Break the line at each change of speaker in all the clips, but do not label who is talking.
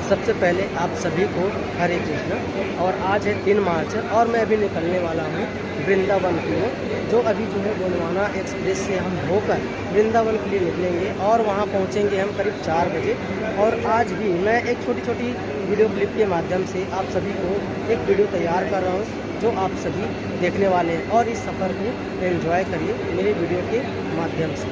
सबसे पहले आप सभी को हरे कृष्ण। और आज है 3 मार्च और मैं अभी निकलने वाला हूँ वृंदावन की ओर। जो अभी जो है गोंडवाना एक्सप्रेस से हम होकर वृंदावन के लिए निकलेंगे और वहाँ पहुँचेंगे हम करीब 4 बजे। और आज भी मैं एक छोटी छोटी वीडियो क्लिप के माध्यम से आप सभी को एक वीडियो तैयार कर रहा हूँ जो आप सभी देखने वाले हैं। और इस सफ़र को एंजॉय करिए मेरे वीडियो के माध्यम से।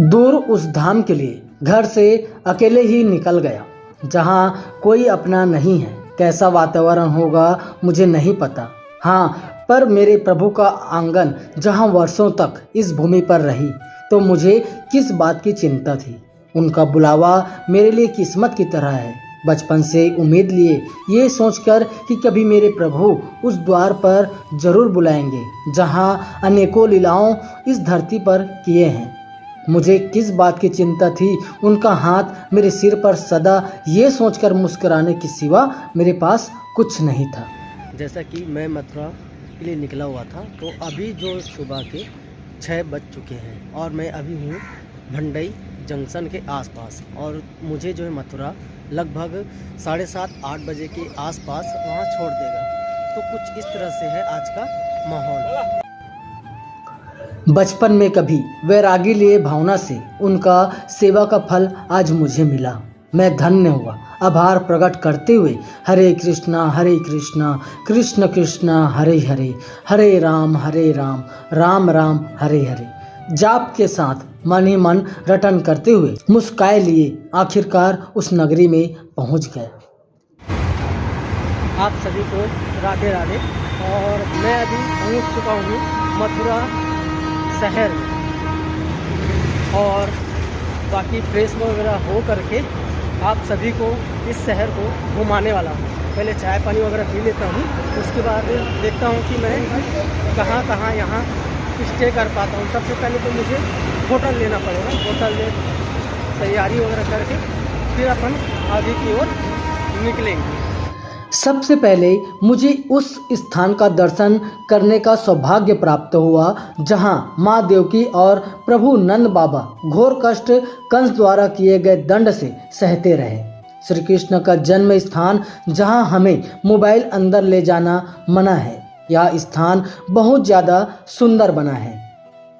दूर उस धाम के लिए घर से अकेले ही निकल गया जहाँ कोई अपना नहीं है। कैसा वातावरण होगा मुझे नहीं पता, हाँ, पर मेरे प्रभु का आंगन जहाँ वर्षों तक इस भूमि पर रही तो मुझे किस बात की चिंता थी। उनका बुलावा मेरे लिए किस्मत की तरह है। बचपन से उम्मीद लिए ये सोचकर कि कभी मेरे प्रभु उस द्वार पर जरूर बुलाएंगे जहाँ अनेकों लीलाओं इस धरती पर किए हैं। मुझे किस बात की चिंता थी, उनका हाथ मेरे सिर पर सदा ये सोचकर मुस्कुराने के सिवा मेरे पास कुछ नहीं था।
जैसा कि मैं मथुरा के लिए निकला हुआ था तो अभी जो सुबह के 6 बज चुके हैं और मैं अभी हूँ भंडई जंक्शन के आसपास। और मुझे जो है मथुरा लगभग 7:30-8 बजे के आसपास वहाँ छोड़ देगा। तो कुछ इस तरह से है आज का माहौल।
बचपन में कभी वैरागी लिए भावना से उनका सेवा का फल आज मुझे मिला। मैं धन्य हुआ। आभार प्रकट करते हुए हरे कृष्णा कृष्ण कृष्ण हरे हरे, हरे राम राम राम हरे हरे जाप के साथ मन ही मन रटन करते हुए मुस्काए लिए आखिरकार उस नगरी में पहुंच गए।
आप सभी को राधे राधे। और मैं अभी पहुंच चुका हूँ मथुरा शहर में और बाकी फ्रेश वगैरह हो करके आप सभी को इस शहर को घुमाने वाला हूँ। पहले चाय पानी वगैरह पी लेता हूँ, उसके बाद देखता हूँ कि मैं कहाँ कहाँ यहाँ स्टे कर पाता हूँ। सबसे पहले तो मुझे होटल लेना पड़ेगा। होटल ले तैयारी वगैरह करके फिर अपन आगे की ओर निकलेंगे।
सबसे पहले मुझे उस स्थान का दर्शन करने का सौभाग्य प्राप्त हुआ जहां माँ देवकी और प्रभु नंद बाबा घोर कष्ट कंस द्वारा किए गए दंड से सहते रहे। श्री कृष्ण का जन्म स्थान जहां हमें मोबाइल अंदर ले जाना मना है। यह स्थान बहुत ज़्यादा सुंदर बना है।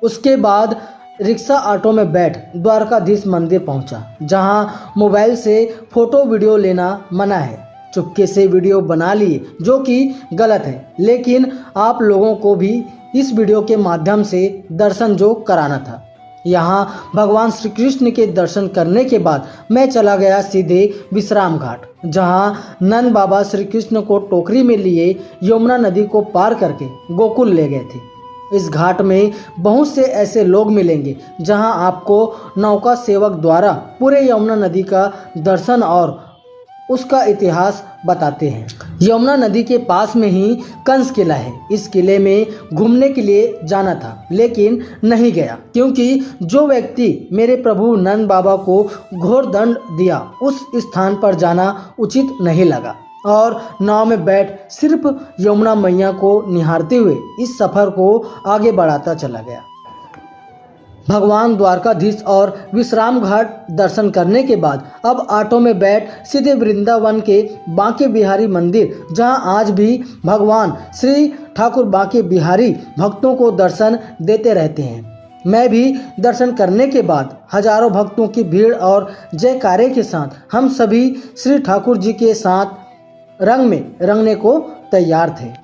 उसके बाद रिक्शा ऑटो में बैठ द्वारकाधीश मंदिर पहुंचा जहां मोबाइल से फोटो वीडियो लेना मना है। चुपके से वीडियो बना लिए जो कि गलत है, लेकिन आप लोगों को भी इस वीडियो के माध्यम से दर्शन जो कराना था। यहाँ भगवान श्री कृष्ण के दर्शन करने के बाद मैं चला गया सीधे विश्राम घाट जहाँ नंद बाबा श्री कृष्ण को टोकरी में लिए यमुना नदी को पार करके गोकुल ले गए थे। इस घाट में बहुत से ऐसे लोग मिलेंगे जहाँ आपको नौका सेवक द्वारा पूरे यमुना नदी का दर्शन और उसका इतिहास बताते हैं। यमुना नदी के पास में ही कंस किला है। इस किले में घूमने के लिए जाना था लेकिन नहीं गया क्योंकि जो व्यक्ति मेरे प्रभु नंद बाबा को घोर दंड दिया उस स्थान पर जाना उचित नहीं लगा और नाव में बैठ सिर्फ यमुना मैया को निहारते हुए इस सफर को आगे बढ़ाता चला गया। भगवान द्वारकाधीश और विश्राम घाट दर्शन करने के बाद अब ऑटो में बैठ सीधे वृंदावन के बांके बिहारी मंदिर जहां आज भी भगवान श्री ठाकुर बांके बिहारी भक्तों को दर्शन देते रहते हैं। मैं भी दर्शन करने के बाद हजारों भक्तों की भीड़ और जयकारे के साथ हम सभी श्री ठाकुर जी के साथ रंग में रंगने को तैयार थे।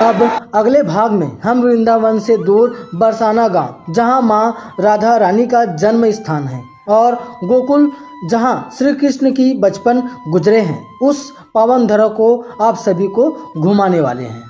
अब अगले भाग में हम वृंदावन से दूर बरसाना गांव जहां मां राधा रानी का जन्म स्थान है और गोकुल जहां श्री कृष्ण की बचपन गुजरे हैं उस पावन धरा को आप सभी को घुमाने वाले हैं।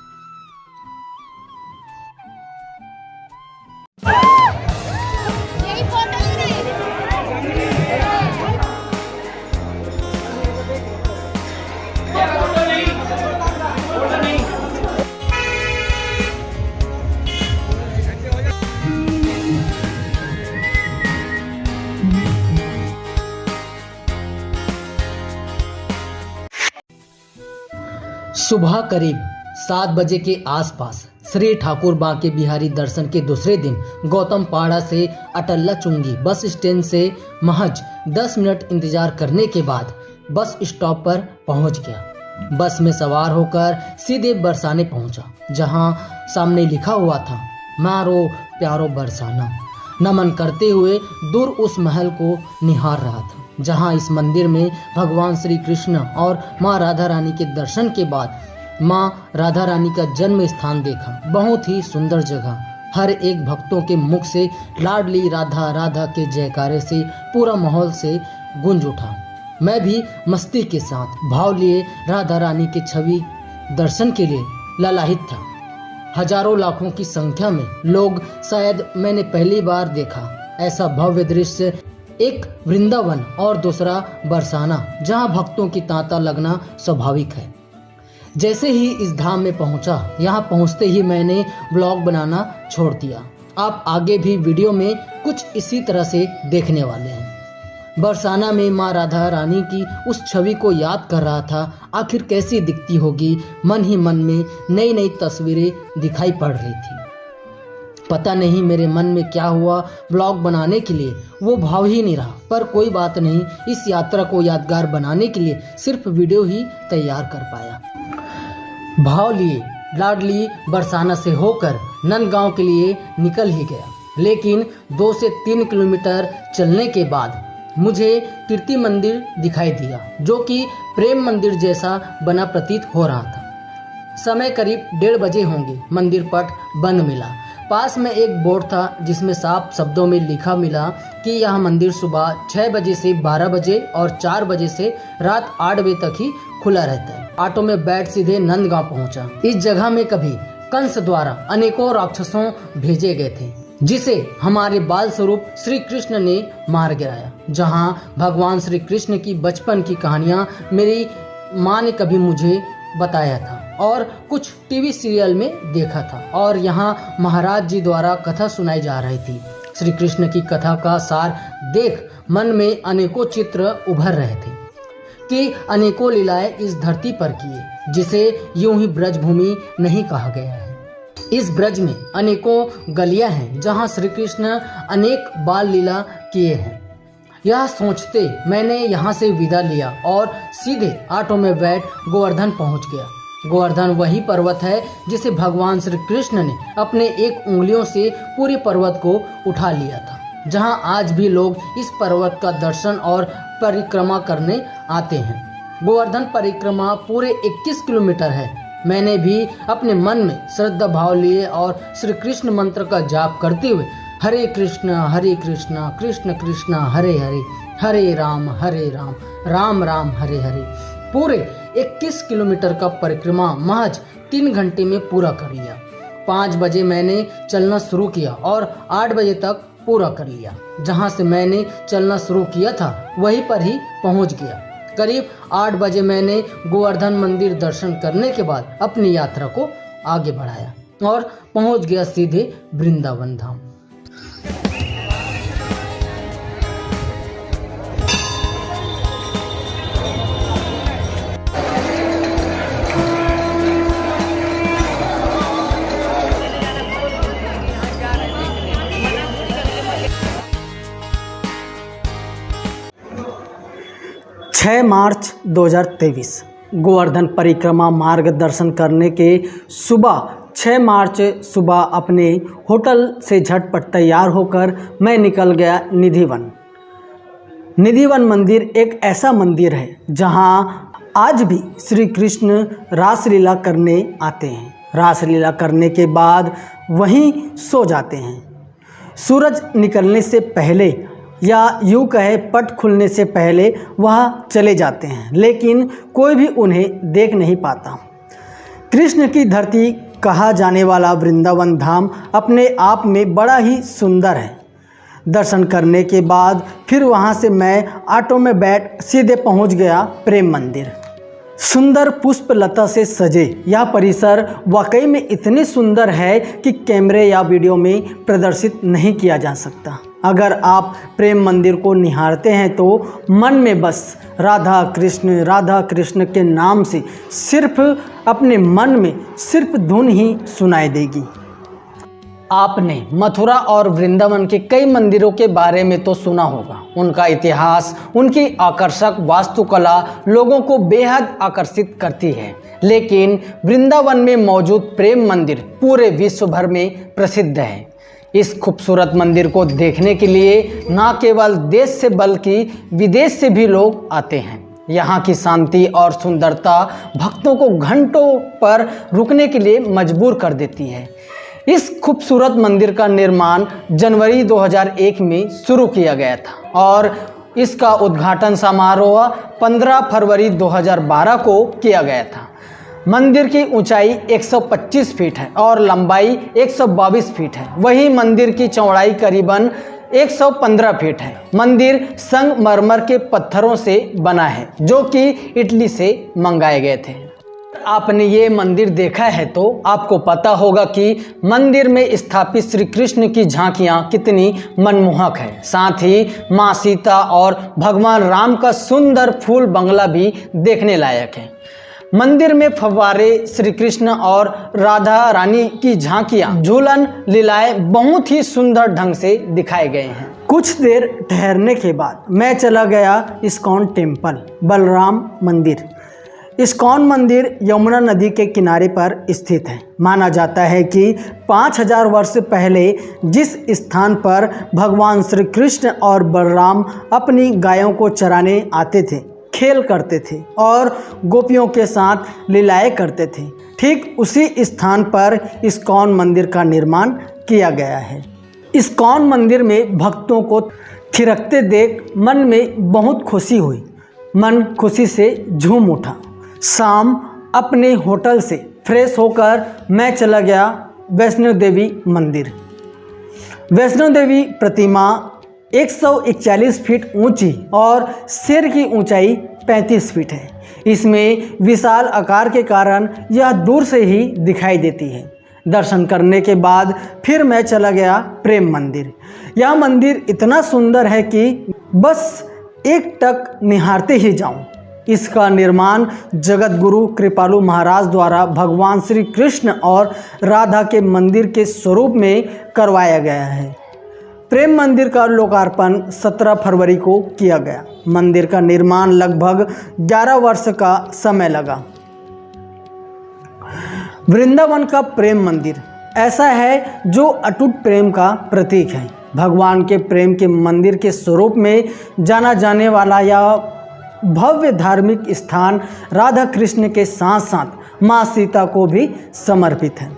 सुबह करीब 7 बजे के आसपास श्री ठाकुर बांके बिहारी दर्शन के दूसरे दिन गौतम पाड़ा से अटल्ला चुंगी बस स्टैंड से महज 10 मिनट इंतजार करने के बाद बस स्टॉप पर पहुंच गया। बस में सवार होकर सीधे बरसाने पहुंचा, जहां सामने लिखा हुआ था मारो प्यारो बरसाना। नमन करते हुए दूर उस महल को निहार रहा था, जहां इस मंदिर में भगवान श्री कृष्ण और माँ राधा रानी के दर्शन के बाद माँ राधा रानी का जन्म स्थान देखा। बहुत ही सुंदर जगह। हर एक भक्तों के मुख से लाडली राधा राधा के जयकारे से पूरा माहौल से गूंज उठा। मैं भी मस्ती के साथ भाव लिए राधा रानी की छवि दर्शन के लिए ललाहित था। हजारों लाखों की संख्या में लोग, शायद मैंने पहली बार देखा ऐसा भव्य दृश्य। एक वृंदावन और दूसरा बरसाना, जहां भक्तों की तांता लगना स्वाभाविक है। जैसे ही इस धाम में पहुंचा, यहां पहुंचते ही मैंने ब्लॉग बनाना छोड़ दिया। आप आगे भी वीडियो में कुछ इसी तरह से देखने वाले हैं। बरसाना में माँ राधा रानी की उस छवि को याद कर रहा था। आखिर कैसी दिखती होगी, मन ही मन में नई नई तस्वीरें दिखाई पड़ रही थी। पता नहीं मेरे मन में क्या हुआ, ब्लॉग बनाने के लिए वो भाव ही नहीं रहा। पर कोई बात नहीं, इस यात्रा को यादगार बनाने के लिए सिर्फ वीडियो ही तैयार कर पाया। भाव लिए लाडली बरसाना से होकर नंदगांव के लिए निकल ही गया, लेकिन 2 से 3 किलोमीटर चलने के बाद मुझे कीर्ति मंदिर दिखाई दिया, जो कि प्रेम मंदिर जैसा बना प्रतीत हो रहा था। समय करीब 1:30 बजे होंगे। मंदिर पट बंद मिला। पास में एक बोर्ड था जिसमें साफ शब्दों में लिखा मिला कि यह मंदिर सुबह 6 बजे से 12 बजे और 4 बजे से रात 8 बजे तक ही खुला रहता है। ऑटो में बैठ सीधे नंदगांव पहुंचा। इस जगह में कभी कंस द्वारा अनेकों राक्षसों भेजे गए थे, जिसे हमारे बाल स्वरूप श्री कृष्ण ने मार गिराया। जहां भगवान श्री कृष्ण की बचपन की कहानियां मेरी माँ ने कभी मुझे बताया था और कुछ टीवी सीरियल में देखा था, और यहाँ महाराज जी द्वारा कथा सुनाई जा रही थी। श्री कृष्ण की कथा का सार देख मन में अनेकों चित्र उभर रहे थे कि अनेकों लीलाएं इस धरती पर किए, जिसे यूं ही ब्रजभूमि नहीं कहा गया है। इस ब्रज में अनेकों गलियां हैं जहां श्री कृष्ण अनेक बाल लीला किए हैं। यह सोचते मैंने यहाँ से विदा लिया और सीधे ऑटो में बैठ गोवर्धन पहुंच गया। गोवर्धन वही पर्वत है जिसे भगवान श्री कृष्ण ने अपने एक उंगलियों से पूरे पर्वत को उठा लिया था, जहां आज भी लोग इस पर्वत का दर्शन और परिक्रमा करने आते हैं। गोवर्धन परिक्रमा पूरे 21 किलोमीटर है। मैंने भी अपने मन में श्रद्धा भाव लिए और श्री कृष्ण मंत्र का जाप करते हुए हरे कृष्ण कृष्ण कृष्ण हरे हरे, हरे राम राम राम हरे हरे पूरे 21 किलोमीटर का परिक्रमा महज 3 घंटे में पूरा कर लिया। 5 बजे मैंने चलना शुरू किया और 8 बजे तक पूरा कर लिया। जहां से मैंने चलना शुरू किया था वहीं पर ही पहुंच गया। करीब 8 बजे मैंने गोवर्धन मंदिर दर्शन करने के बाद अपनी यात्रा को आगे बढ़ाया और पहुंच गया सीधे वृंदावन धाम। मार्च 2023 गोवर्धन परिक्रमा मार्ग दर्शन करने के सुबह 6 मार्च सुबह अपने होटल से झटपट तैयार होकर मैं निकल गया निधिवन। निधिवन मंदिर एक ऐसा मंदिर है जहां आज भी श्री कृष्ण रासलीला करने आते हैं। रासलीला करने के बाद वहीं सो जाते हैं। सूरज निकलने से पहले या यूँ कहे पट खुलने से पहले वह चले जाते हैं, लेकिन कोई भी उन्हें देख नहीं पाता। कृष्ण की धरती कहा जाने वाला वृंदावन धाम अपने आप में बड़ा ही सुंदर है। दर्शन करने के बाद फिर वहाँ से मैं ऑटो में बैठ सीधे पहुँच गया प्रेम मंदिर। सुंदर पुष्प लता से सजे यह परिसर वाकई में इतने सुंदर है कि कैमरे या वीडियो में प्रदर्शित नहीं किया जा सकता। अगर आप प्रेम मंदिर को निहारते हैं तो मन में बस राधा कृष्ण के नाम से सिर्फ अपने मन में सिर्फ धुन ही सुनाई देगी। आपने मथुरा और वृंदावन के कई मंदिरों के बारे में तो सुना होगा। उनका इतिहास, उनकी आकर्षक वास्तुकला लोगों को बेहद आकर्षित करती है, लेकिन वृंदावन में मौजूद प्रेम मंदिर पूरे विश्व भर में प्रसिद्ध है। इस खूबसूरत मंदिर को देखने के लिए न केवल देश से बल्कि विदेश से भी लोग आते हैं। यहाँ की शांति और सुंदरता भक्तों को घंटों पर रुकने के लिए मजबूर कर देती है। इस खूबसूरत मंदिर का निर्माण जनवरी 2001 में शुरू किया गया था और इसका उद्घाटन समारोह 15 फरवरी 2012 को किया गया था। मंदिर की ऊंचाई 125 फीट है और लंबाई 122 फीट है। वहीं मंदिर की चौड़ाई करीबन 115 फीट है। मंदिर संगमरमर के पत्थरों से बना है जो कि इटली से मंगाए गए थे। आपने ये मंदिर देखा है तो आपको पता होगा कि मंदिर में स्थापित श्री कृष्ण की झांकियाँ कितनी मनमोहक है। साथ ही माँ सीता और भगवान राम का सुंदर फूल बंगला भी देखने लायक है। मंदिर में फव्वारे, श्री कृष्ण और राधा रानी की झांकियाँ, झूलन, लीलाएं बहुत ही सुंदर ढंग से दिखाए गए हैं। कुछ देर ठहरने के बाद मैं चला गया इस्कॉन टेम्पल, बलराम मंदिर। इस्कॉन मंदिर यमुना नदी के किनारे पर स्थित है। माना जाता है कि 5000 वर्ष पहले जिस स्थान पर भगवान श्री कृष्ण और बलराम अपनी गायों को चराने आते थे, खेल करते थे और गोपियों के साथ लीलाएं करते थे, ठीक उसी स्थान पर इस्कॉन मंदिर का निर्माण किया गया है। इस्कॉन मंदिर में भक्तों को थिरकते देख मन में बहुत खुशी हुई। मन खुशी से झूम उठा। शाम अपने होटल से फ्रेश होकर मैं चला गया वैष्णो देवी मंदिर। वैष्णो देवी प्रतिमा 141 फीट ऊंची और सिर की ऊंचाई 35 फीट है। इसमें विशाल आकार के कारण यह दूर से ही दिखाई देती है। दर्शन करने के बाद फिर मैं चला गया प्रेम मंदिर। यह मंदिर इतना सुंदर है कि बस एक टक निहारते ही जाऊं। इसका निर्माण जगत गुरु कृपालु महाराज द्वारा भगवान श्री कृष्ण और राधा के मंदिर के स्वरूप में करवाया गया है। प्रेम मंदिर का लोकार्पण 17 फरवरी को किया गया। मंदिर का निर्माण लगभग 11 वर्ष का समय लगा। वृंदावन का प्रेम मंदिर ऐसा है जो अटूट प्रेम का प्रतीक है। भगवान के प्रेम के मंदिर के स्वरूप में जाना जाने वाला यह भव्य धार्मिक स्थान राधा कृष्ण के साथ साथ माँ सीता को भी समर्पित है।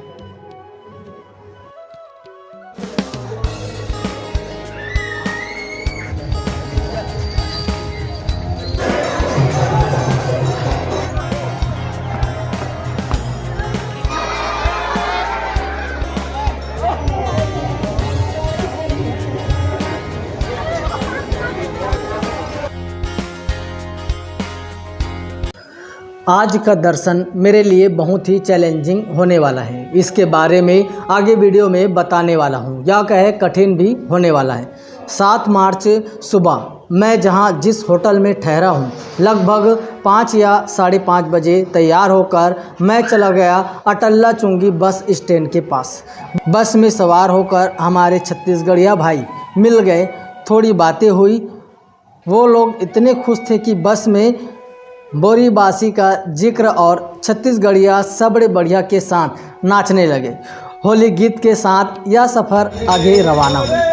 आज का दर्शन मेरे लिए बहुत ही चैलेंजिंग होने वाला है। इसके बारे में आगे वीडियो में बताने वाला हूँ। यह कहे कठिन भी होने वाला है। 7 मार्च सुबह मैं जहाँ जिस होटल में ठहरा हूँ लगभग 5 या 5:30 बजे तैयार होकर मैं चला गया अटल्ला चुंगी बस स्टैंड के पास। बस में सवार होकर हमारे छत्तीसगढ़िया भाई मिल गए। थोड़ी बातें हुई। वो लोग इतने खुश थे कि बस में बोरीबासी का जिक्र और छत्तीसगढ़िया सबड़े बढ़िया के साथ नाचने लगे। होली गीत के साथ यह सफ़र आगे रवाना हुआ।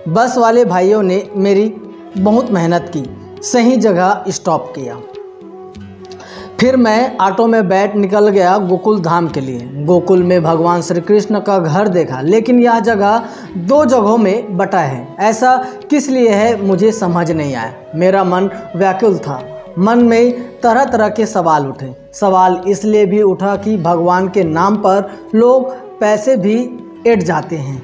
बस वाले भाइयों ने मेरी बहुत मेहनत की, सही जगह स्टॉप किया। फिर मैं ऑटो में बैठ निकल गया गोकुल धाम के लिए। गोकुल में भगवान श्री कृष्ण का घर देखा, लेकिन यह जगह दो जगहों में बटा है। ऐसा किस लिए है मुझे समझ नहीं आया। मेरा मन व्याकुल था। मन में तरह तरह के सवाल उठे। सवाल इसलिए भी उठा कि भगवान के नाम पर लोग पैसे भी ऐंठ जाते हैं।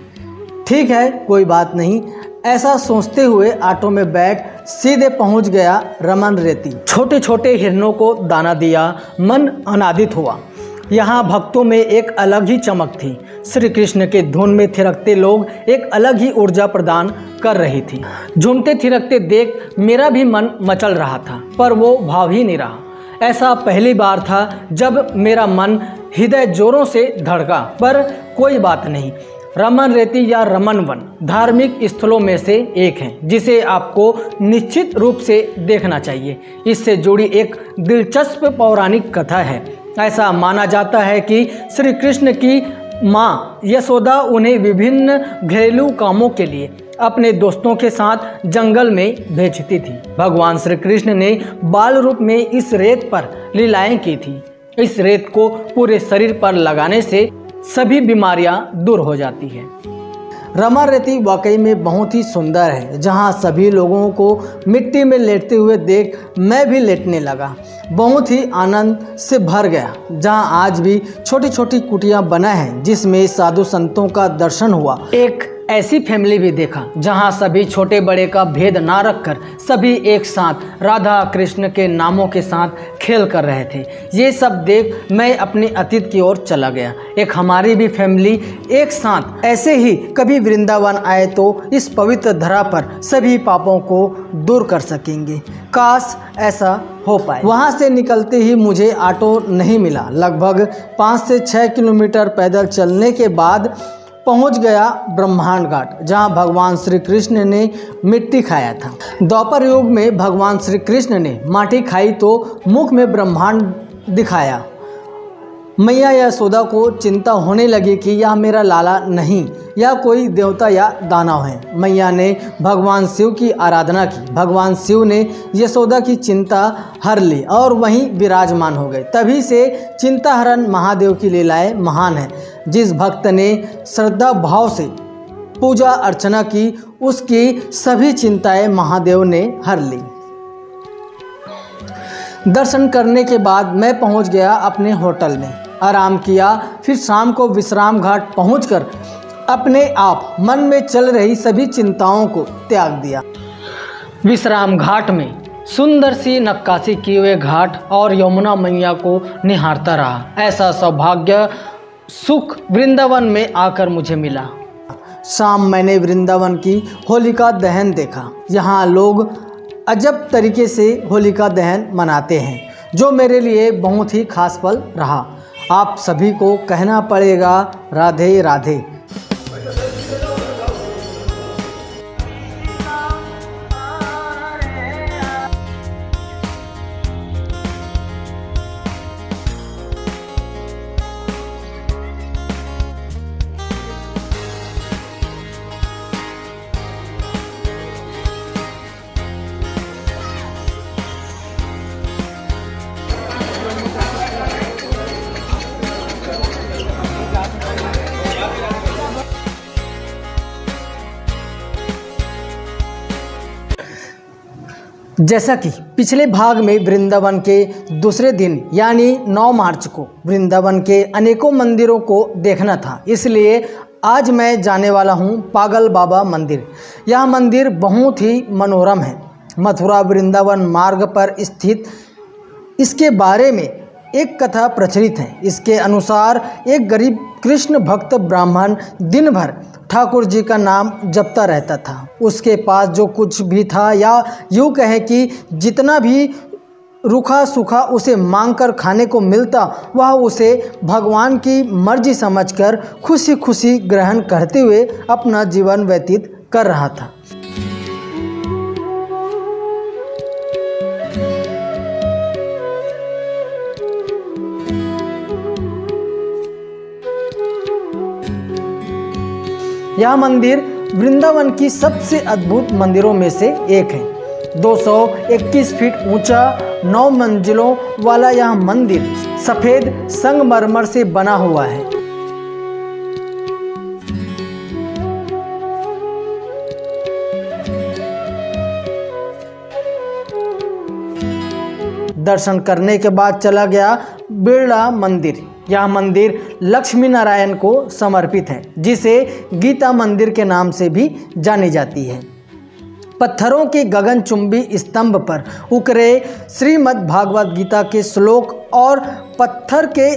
ठीक है, कोई बात नहीं, ऐसा सोचते हुए ऑटो में बैठ सीधे पहुंच गया रमन रेती। छोटे छोटे हिरणों को दाना दिया, मन आनंदित हुआ। यहाँ भक्तों में एक अलग ही चमक थी। श्री कृष्ण के धुन में थिरकते लोग एक अलग ही ऊर्जा प्रदान कर रही थी। झूमते थिरकते देख मेरा भी मन मचल रहा था, पर वो भाव ही नहीं रहा। ऐसा पहली बार था जब मेरा मन हृदय जोरों से धड़का। पर कोई बात नहीं, रमन रेती या रमन वन धार्मिक स्थलों में से एक है जिसे आपको निश्चित रूप से देखना चाहिए। इससे जुड़ी एक दिलचस्प पौराणिक कथा है। ऐसा माना जाता है कि श्री कृष्ण की माँ यशोदा उन्हें विभिन्न घरेलू कामों के लिए अपने दोस्तों के साथ जंगल में भेजती थी। भगवान श्री कृष्ण ने बाल रूप में इस रेत पर लीलाएं की थी। इस रेत को पूरे शरीर पर लगाने से सभी बीमारियां दूर हो जाती हैं। रमन रेती वाकई में बहुत ही सुंदर है। जहां सभी लोगों को मिट्टी में लेटते हुए देख मैं भी लेटने लगा। बहुत ही आनंद से भर गया। जहां आज भी छोटी छोटी कुटियां बना है जिसमें साधु संतों का दर्शन हुआ। एक ऐसी फैमिली भी देखा जहां सभी छोटे बड़े का भेद ना रखकर सभी एक साथ राधा कृष्ण के नामों के साथ खेल कर रहे थे। ये सब देख मैं अपने अतीत की ओर चला गया। एक हमारी भी फैमिली एक साथ ऐसे ही कभी वृंदावन आए तो इस पवित्र धरा पर सभी पापों को दूर कर सकेंगे। काश ऐसा हो पाए। वहाँ से निकलते ही मुझे ऑटो नहीं मिला। लगभग 5 से 6 किलोमीटर पैदल चलने के बाद पहुंच गया ब्रह्मांड घाट, जहां भगवान श्री कृष्ण ने मिट्टी खाया था। द्वापर युग में भगवान श्री कृष्ण ने माटी खाई तो मुख में ब्रह्मांड दिखाया। मैया यशोदा को चिंता होने लगी कि यह मेरा लाला नहीं, यह कोई देवता या दानव है। मैया ने भगवान शिव की आराधना की। भगवान शिव ने यशोदा की चिंता हर ली और वहीं विराजमान हो गए। तभी से चिंताहरण महादेव की लीलाएं महान है। जिस भक्त ने श्रद्धा भाव से पूजा अर्चना की उसकी सभी चिंताएं महादेव ने हर ली। दर्शन करने के बाद मैं पहुंच गया अपने होटल में, आराम किया। फिर शाम को विश्राम घाट पहुंचकर अपने आप मन में चल रही सभी चिंताओं को त्याग दिया। विश्राम घाट में सुंदर सी नक्काशी किए हुए घाट और यमुना मैया को निहारता रहा। ऐसा सौभाग्य सुख वृंदावन में आकर मुझे मिला। शाम मैंने वृंदावन की होलिका दहन देखा। यहाँ लोग अजब तरीके से होलिका दहन मनाते हैं, जो मेरे लिए बहुत ही खास पल रहा। आप सभी को कहना पड़ेगा राधे राधे। जैसा कि पिछले भाग में वृंदावन के दूसरे दिन यानी 9 मार्च को वृंदावन के अनेकों मंदिरों को देखना था, इसलिए आज मैं जाने वाला हूं पागल बाबा मंदिर। यह मंदिर बहुत ही मनोरम है। मथुरा वृंदावन मार्ग पर स्थित इसके बारे में एक कथा प्रचलित है। इसके अनुसार एक गरीब कृष्ण भक्त ब्राह्मण दिन भर ठाकुर जी का नाम जपता रहता था। उसके पास जो कुछ भी था, या यूँ कहें कि जितना भी रूखा सूखा उसे मांगकर खाने को मिलता, वह उसे भगवान की मर्जी समझकर खुशी खुशी ग्रहण करते हुए अपना जीवन व्यतीत कर रहा था। यह मंदिर वृंदावन की सबसे अद्भुत मंदिरों में से एक है। 221 फीट ऊंचा 9 मंजिलों वाला यह मंदिर सफेद संगमरमर से बना हुआ है। दर्शन करने के बाद चला गया बिरला मंदिर। यह मंदिर लक्ष्मी नारायण को समर्पित है, जिसे गीता मंदिर के नाम से भी जानी जाती है। पत्थरों के गगनचुंबी स्तंभ पर उकरे श्रीमद् भागवत गीता के श्लोक और पत्थर के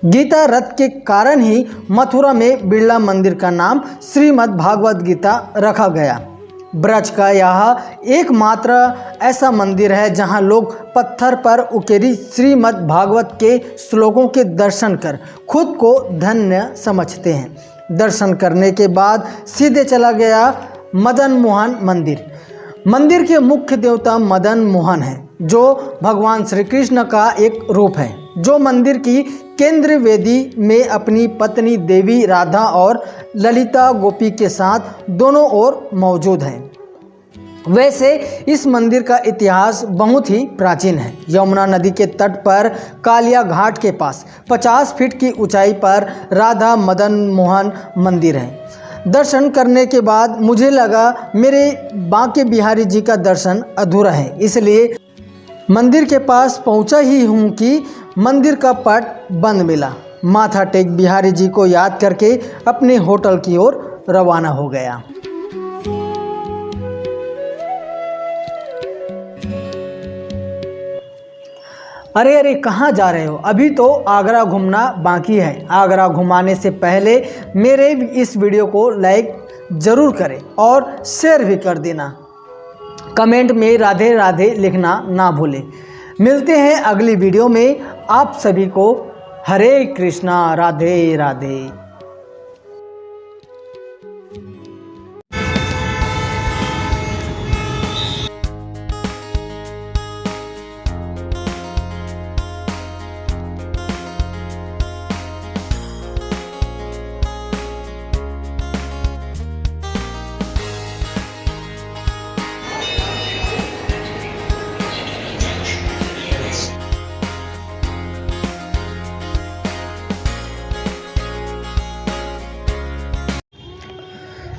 गीता रथ के कारण ही मथुरा में बिरला मंदिर का नाम श्रीमद् भागवत गीता रखा गया। ब्रज का यह एकमात्र ऐसा मंदिर है जहां लोग पत्थर पर उकेरी श्रीमद् भागवत के श्लोकों के दर्शन कर खुद को धन्य समझते हैं। दर्शन करने के बाद सीधे चला गया मदन मोहन मंदिर। मंदिर के मुख्य देवता मदन मोहन है, जो भगवान श्री कृष्ण का एक रूप है, जो मंदिर की केंद्र वेदी में अपनी पत्नी देवी राधा और ललिता गोपी के साथ दोनों ओर मौजूद है। वैसे इस मंदिर का इतिहास बहुत ही प्राचीन है। यमुना नदी के तट पर कालिया घाट के पास 50 फीट की ऊंचाई पर राधा मदन मोहन मंदिर है। दर्शन करने के बाद मुझे लगा मेरे बांके बिहारी जी का दर्शन अधूरा है, इसलिए मंदिर के पास पहुंचा ही हूं कि मंदिर का पट बंद मिला। माथा टेक बिहारी जी को याद करके अपने होटल की ओर रवाना हो गया। अरे अरे कहाँ जा रहे हो? अभी तो आगरा घूमना बाकी है। आगरा घुमाने से पहले मेरे इस वीडियो को लाइक ज़रूर करें और शेयर भी कर देना। कमेंट में राधे राधे लिखना ना भूलें। मिलते हैं अगली वीडियो में। आप सभी को हरे कृष्णा, राधे राधे।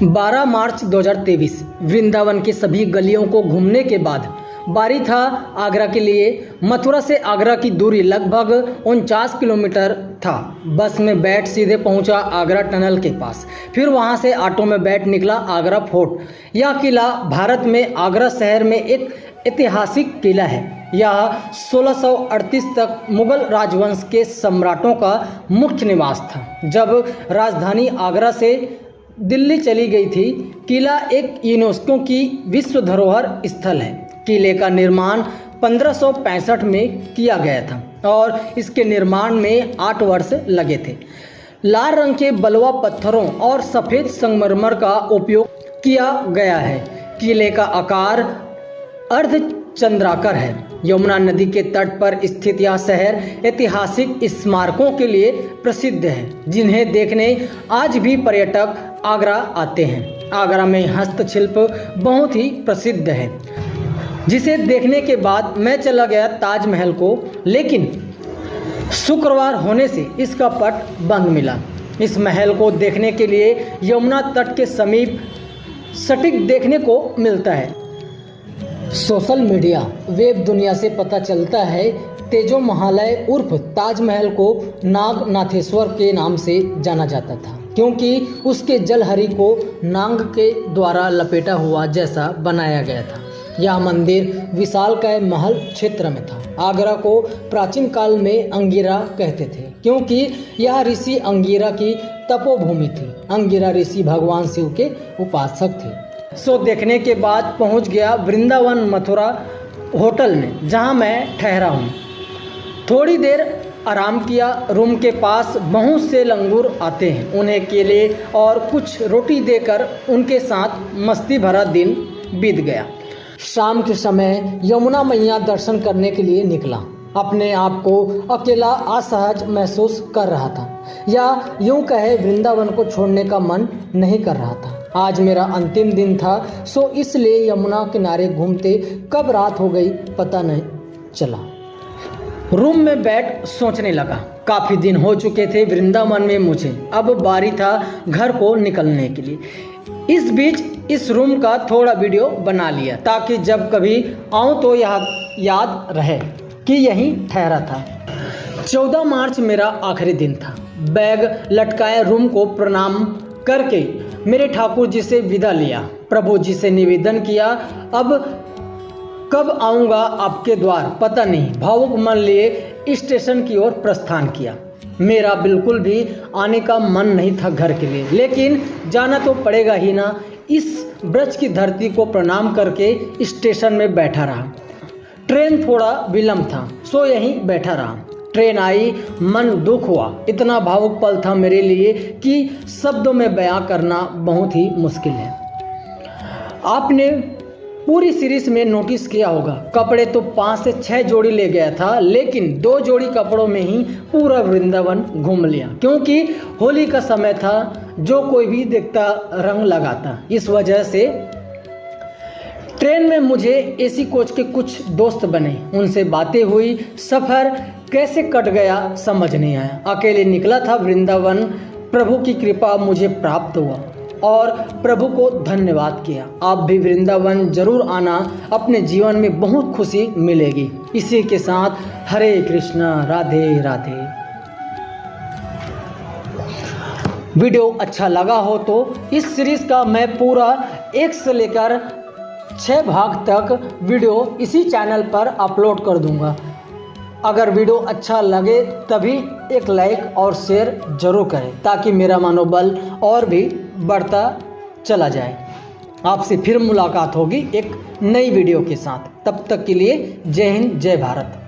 12 मार्च 2023 वृंदावन की सभी गलियों को घूमने के बाद बारी था आगरा के लिए। मथुरा से आगरा की दूरी लगभग 49 किलोमीटर था। बस में बैठ सीधे पहुंचा आगरा टनल के पास, फिर वहां से ऑटो में बैठ निकला आगरा फोर्ट। यह किला भारत में आगरा शहर में एक ऐतिहासिक किला है। यह 1638 तक मुगल राजवंश के सम्राटों का मुख्य निवास था। जब राजधानी आगरा से दिल्ली चली गई थी। किला एक यूनेस्को की विश्व धरोहर स्थल है। किले का निर्माण 1565 में किया गया था और इसके निर्माण में 8 वर्ष लगे थे। लाल रंग के बलुआ पत्थरों और सफ़ेद संगमरमर का उपयोग किया गया है। किले का आकार अर्धचंद्राकार है। यमुना नदी के तट पर स्थित यह शहर ऐतिहासिक स्मारकों के लिए प्रसिद्ध है, जिन्हें देखने आज भी पर्यटक आगरा आते हैं। आगरा में हस्तशिल्प बहुत ही प्रसिद्ध है, जिसे देखने के बाद मैं चला गया ताजमहल को, लेकिन शुक्रवार होने से इसका पट बंद मिला। इस महल को देखने के लिए यमुना तट के समीप सटीक देखने को मिलता है। सोशल मीडिया वेब दुनिया से पता चलता है तेजो महालय उर्फ ताजमहल को नागनाथेश्वर के नाम से जाना जाता था, क्योंकि उसके जलहरी को नाग के द्वारा लपेटा हुआ जैसा बनाया गया था। यह मंदिर विशालकाय महल क्षेत्र में था। आगरा को प्राचीन काल में अंगिरा कहते थे, क्योंकि यह ऋषि अंगिरा की तपोभूमि थी। अंगिरा ऋषि भगवान शिव के उपासक थे। सो देखने के बाद पहुंच गया वृंदावन मथुरा होटल में, जहां मैं ठहरा हूं। थोड़ी देर आराम किया। रूम के पास बहुत से लंगूर आते हैं। उन्हें केले और कुछ रोटी देकर उनके साथ मस्ती भरा दिन बीत गया। शाम के समय यमुना मैया दर्शन करने के लिए निकला। अपने आप को अकेला असहज महसूस कर रहा था, या यूं कहे वृंदावन को छोड़ने का मन नहीं कर रहा था। आज मेरा अंतिम दिन था, सो इसलिए यमुना किनारे घूमते कब रात हो गई पता नहीं चला। रूम में बैठ सोचने लगा। काफ़ी दिन हो चुके थे वृंदावन में मुझे, अब बारी था घर को निकलने के लिए। इस बीच इस रूम का थोड़ा वीडियो बना लिया ताकि जब कभी आऊँ तो यह याद रहे कि यहीं ठहरा था। 14 मार्च मेरा आखिरी दिन था। बैग लटकाए रूम को प्रणाम करके मेरे ठाकुर जी से विदा लिया। प्रभु जी से निवेदन किया, अब कब आऊँगा आपके द्वार पता नहीं। भावुक मन लिए स्टेशन की ओर प्रस्थान किया। मेरा बिल्कुल भी आने का मन नहीं था घर के लिए, लेकिन जाना तो पड़ेगा ही ना। इस ब्रज की धरती को प्रणाम करके स्टेशन में बैठा रहा। ट्रेन थोड़ा विलम्ब था, सो यहीं बैठा रहा। ट्रेन आई, मन दुख हुआ। इतना भावुक पल था मेरे लिए कि शब्दों में बयां करना बहुत ही मुश्किल है। आपने पूरी सीरीज में नोटिस किया होगा, कपड़े तो 5 से 6 जोड़ी ले गया था, लेकिन 2 जोड़ी कपड़ों में ही पूरा वृंदावन घूम लिया, क्योंकि होली का समय था। जो कोई भी देखता रंग लगाता। इस वजह से ट्रेन में मुझे एसी कोच के कुछ दोस्त बने, उनसे बातें हुई। सफ़र कैसे कट गया समझ नहीं आया। अकेले निकला था वृंदावन। प्रभु की कृपा मुझे प्राप्त हुआ और प्रभु को धन्यवाद किया। आप भी वृंदावन जरूर आना, अपने जीवन में बहुत खुशी मिलेगी। इसी के साथ हरे कृष्णा, राधे राधे। वीडियो अच्छा लगा हो तो इस सीरीज़ का मैं पूरा 1 से लेकर 6 भाग तक वीडियो इसी चैनल पर अपलोड कर दूंगा। अगर वीडियो अच्छा लगे तभी एक लाइक और शेयर जरूर करें, ताकि मेरा मनोबल और भी बढ़ता चला जाए। आपसे फिर मुलाकात होगी एक नई वीडियो के साथ। तब तक के लिए जय हिंद, जय भारत।